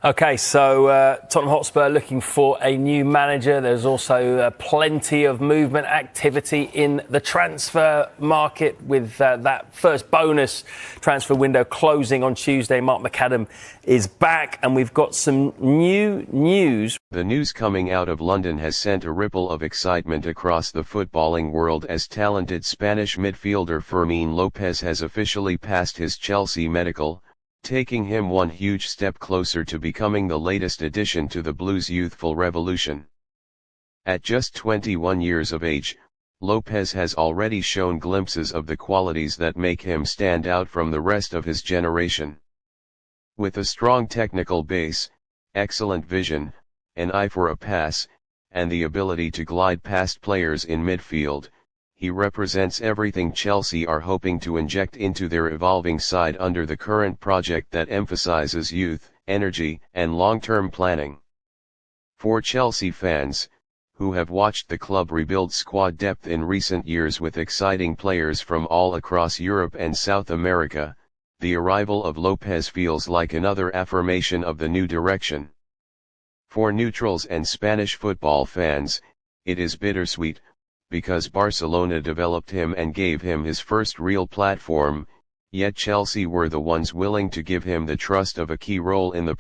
Okay, so Tottenham Hotspur looking for a new manager. There's also plenty of movement activity in the transfer market with that first bonus transfer window closing on Tuesday. Mark McAdam is back and we've got some new news. The news coming out of London has sent a ripple of excitement across the footballing world as talented Spanish midfielder Fermín López has officially passed his Chelsea medical, taking him one huge step closer to becoming the latest addition to the Blues' youthful revolution. At just 21 years of age, López has already shown glimpses of the qualities that make him stand out from the rest of his generation. With a strong technical base, excellent vision, an eye for a pass, and the ability to glide past players in midfield, he represents everything Chelsea are hoping to inject into their evolving side under the current project that emphasizes youth, energy, and long-term planning. For Chelsea fans, who have watched the club rebuild squad depth in recent years with exciting players from all across Europe and South America, the arrival of López feels like another affirmation of the new direction. For neutrals and Spanish football fans, it is bittersweet, because Barcelona developed him and gave him his first real platform, yet Chelsea were the ones willing to give him the trust of a key role in the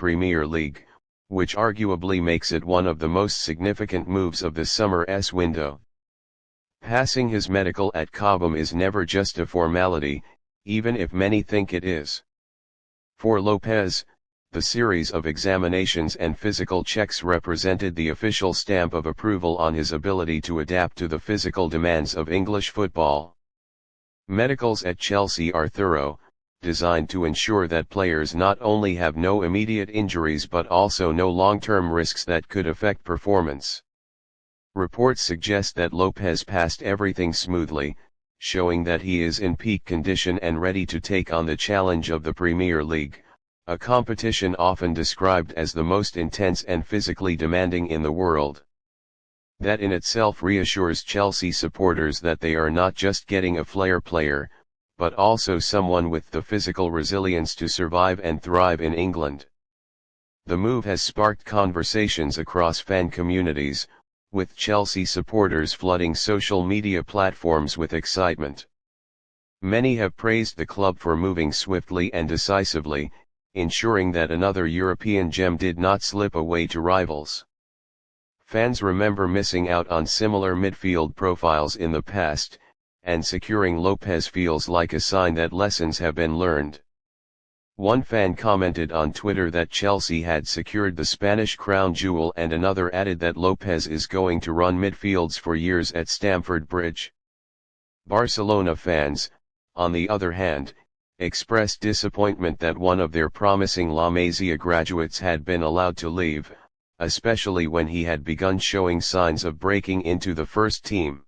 League, which arguably makes it one of the most significant moves of the summer's window. Passing his medical at Cobham is never just a formality, even if many think it is. For López, the series of examinations and physical checks represented the official stamp of approval on his ability to adapt to the physical demands of English football. Medicals at Chelsea are thorough, designed to ensure that players not only have no immediate injuries but also no long-term risks that could affect performance. Reports suggest that López passed everything smoothly, showing that he is in peak condition and ready to take on the challenge of the Premier League, a competition often described as the most intense and physically demanding in the world. That in itself reassures Chelsea supporters that they are not just getting a flair player, but also someone with the physical resilience to survive and thrive in England. The move has sparked conversations across fan communities, with Chelsea supporters flooding social media platforms with excitement. Many have praised the club for moving swiftly and decisively, ensuring that another European gem did not slip away to rivals. Fans remember missing out on similar midfield profiles in the past, and securing López feels like a sign that lessons have been learned. One fan commented on Twitter that Chelsea had secured the Spanish crown jewel, and another added that López is going to run midfields for years at Stamford Bridge. Barcelona fans, on the other hand, expressed disappointment that one of their promising La Masia graduates had been allowed to leave, especially when he had begun showing signs of breaking into the first team.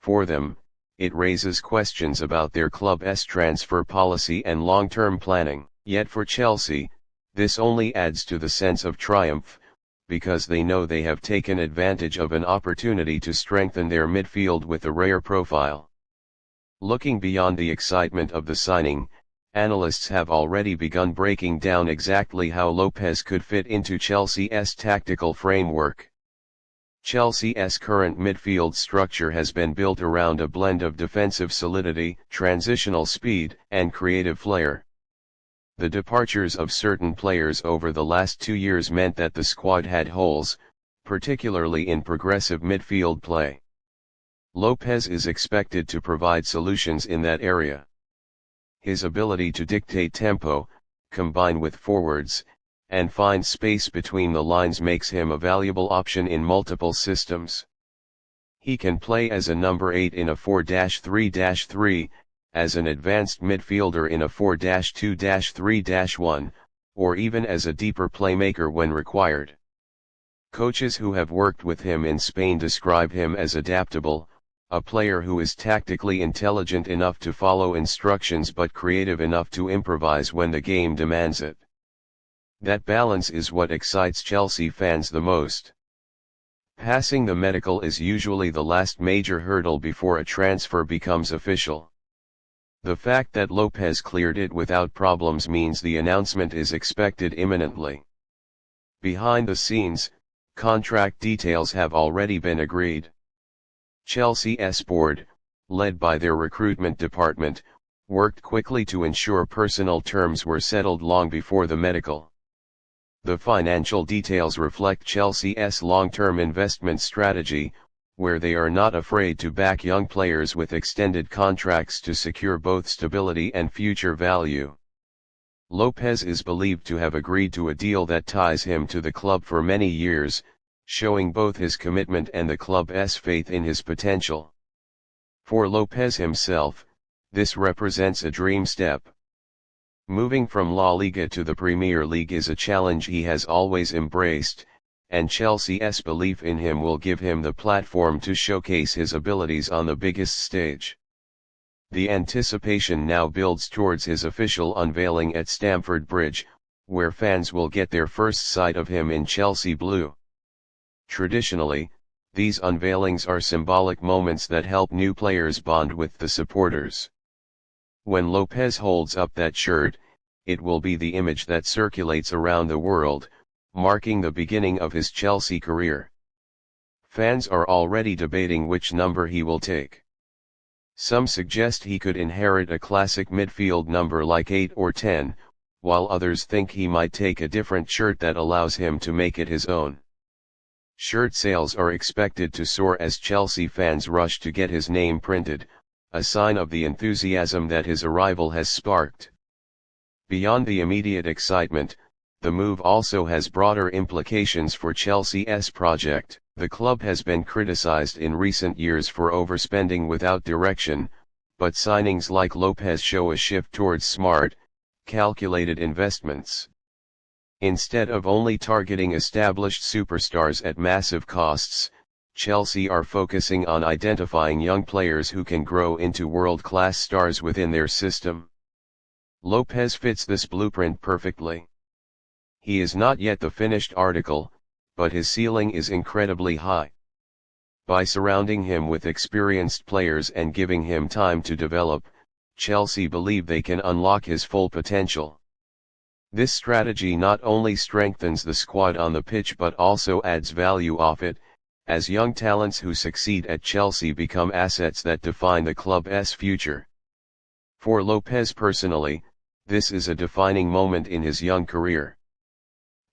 For them, it raises questions about their club's transfer policy and long-term planning. Yet for Chelsea, this only adds to the sense of triumph, because they know they have taken advantage of an opportunity to strengthen their midfield with a rare profile. Looking beyond the excitement of the signing, analysts have already begun breaking down exactly how López could fit into Chelsea's tactical framework. Chelsea's current midfield structure has been built around a blend of defensive solidity, transitional speed, and creative flair. The departures of certain players over the last 2 years meant that the squad had holes, particularly in progressive midfield play. López is expected to provide solutions in that area. His ability to dictate tempo, combine with forwards, and find space between the lines makes him a valuable option in multiple systems. He can play as a number 8 in a 4-3-3, as an advanced midfielder in a 4-2-3-1, or even as a deeper playmaker when required. Coaches who have worked with him in Spain describe him as adaptable, a player who is tactically intelligent enough to follow instructions but creative enough to improvise when the game demands it. That balance is what excites Chelsea fans the most. Passing the medical is usually the last major hurdle before a transfer becomes official. The fact that López cleared it without problems means the announcement is expected imminently. Behind the scenes, contract details have already been agreed. Chelsea's board, led by their recruitment department, worked quickly to ensure personal terms were settled long before the medical. The financial details reflect Chelsea's long-term investment strategy, where they are not afraid to back young players with extended contracts to secure both stability and future value. López is believed to have agreed to a deal that ties him to the club for many years, showing both his commitment and the club's faith in his potential. For López himself, this represents a dream step. Moving from La Liga to the Premier League is a challenge he has always embraced, and Chelsea's belief in him will give him the platform to showcase his abilities on the biggest stage. The anticipation now builds towards his official unveiling at Stamford Bridge, where fans will get their first sight of him in Chelsea blue. Traditionally, these unveilings are symbolic moments that help new players bond with the supporters. When López holds up that shirt, it will be the image that circulates around the world, marking the beginning of his Chelsea career. Fans are already debating which number he will take. Some suggest he could inherit a classic midfield number like 8 or 10, while others think he might take a different shirt that allows him to make it his own. Shirt sales are expected to soar as Chelsea fans rush to get his name printed, a sign of the enthusiasm that his arrival has sparked. Beyond the immediate excitement, the move also has broader implications for Chelsea's project. The club has been criticized in recent years for overspending without direction, but signings like López show a shift towards smart, calculated investments. Instead of only targeting established superstars at massive costs, Chelsea are focusing on identifying young players who can grow into world-class stars within their system. López fits this blueprint perfectly. He is not yet the finished article, but his ceiling is incredibly high. By surrounding him with experienced players and giving him time to develop, Chelsea believe they can unlock his full potential. This strategy not only strengthens the squad on the pitch but also adds value off it, as young talents who succeed at Chelsea become assets that define the club's future. For López personally, this is a defining moment in his young career.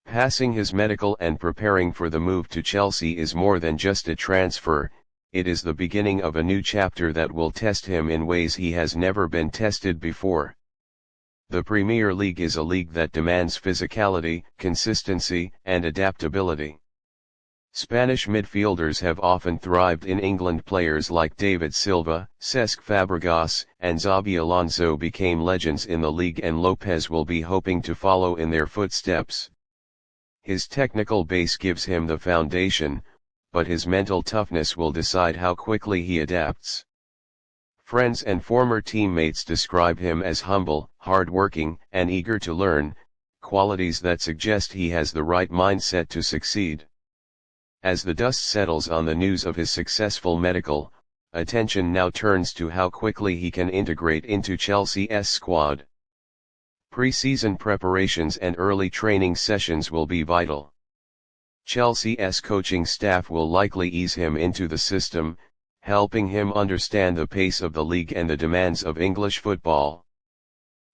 Passing his medical and preparing for the move to Chelsea is more than just a transfer, it is the beginning of a new chapter that will test him in ways he has never been tested before. The Premier League is a league that demands physicality, consistency, and adaptability. Spanish midfielders have often thrived in England. Players like David Silva, Cesc Fabregas, and Xabi Alonso became legends in the league, and López will be hoping to follow in their footsteps. His technical base gives him the foundation, but his mental toughness will decide how quickly he adapts. Friends and former teammates describe him as humble, hard-working, and eager to learn, qualities that suggest he has the right mindset to succeed. As the dust settles on the news of his successful medical, attention now turns to how quickly he can integrate into Chelsea's squad. Pre-season preparations and early training sessions will be vital. Chelsea's coaching staff will likely ease him into the system, helping him understand the pace of the league and the demands of English football.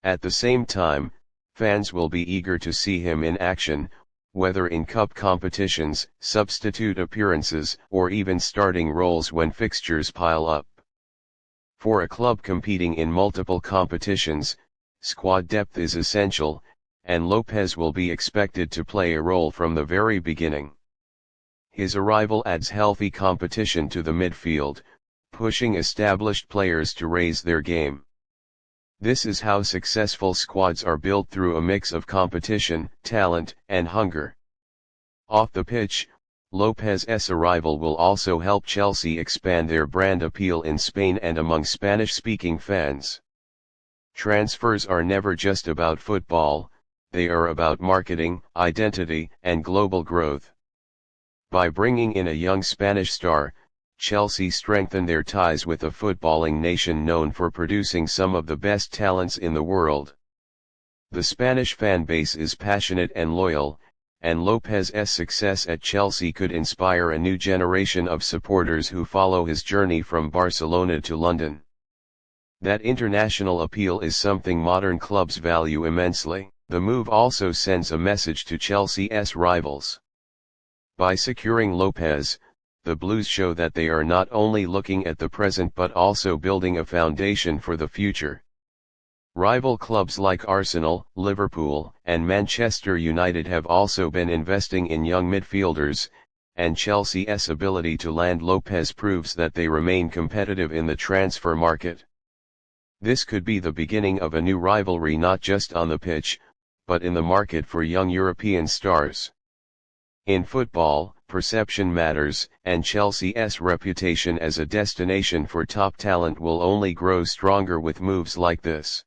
At the same time, fans will be eager to see him in action, whether in cup competitions, substitute appearances, or even starting roles when fixtures pile up. For a club competing in multiple competitions, squad depth is essential, and López will be expected to play a role from the very beginning. His arrival adds healthy competition to the midfield, pushing established players to raise their game. This is how successful squads are built, through a mix of competition, talent, and hunger. Off the pitch, López's arrival will also help Chelsea expand their brand appeal in Spain and among Spanish-speaking fans. Transfers are never just about football, they are about marketing, identity, and global growth. By bringing in a young Spanish star, Chelsea strengthen their ties with a footballing nation known for producing some of the best talents in the world. The Spanish fan base is passionate and loyal, and Lopez's success at Chelsea could inspire a new generation of supporters who follow his journey from Barcelona to London. That international appeal is something modern clubs value immensely. The move also sends a message to Chelsea's rivals. By securing Lopez, the Blues show that they are not only looking at the present but also building a foundation for the future. Rival clubs like Arsenal, Liverpool, and Manchester United have also been investing in young midfielders, and Chelsea's ability to land Lopez proves that they remain competitive in the transfer market. This could be the beginning of a new rivalry not just on the pitch, but in the market for young European stars. In football, perception matters, and Chelsea's reputation as a destination for top talent will only grow stronger with moves like this.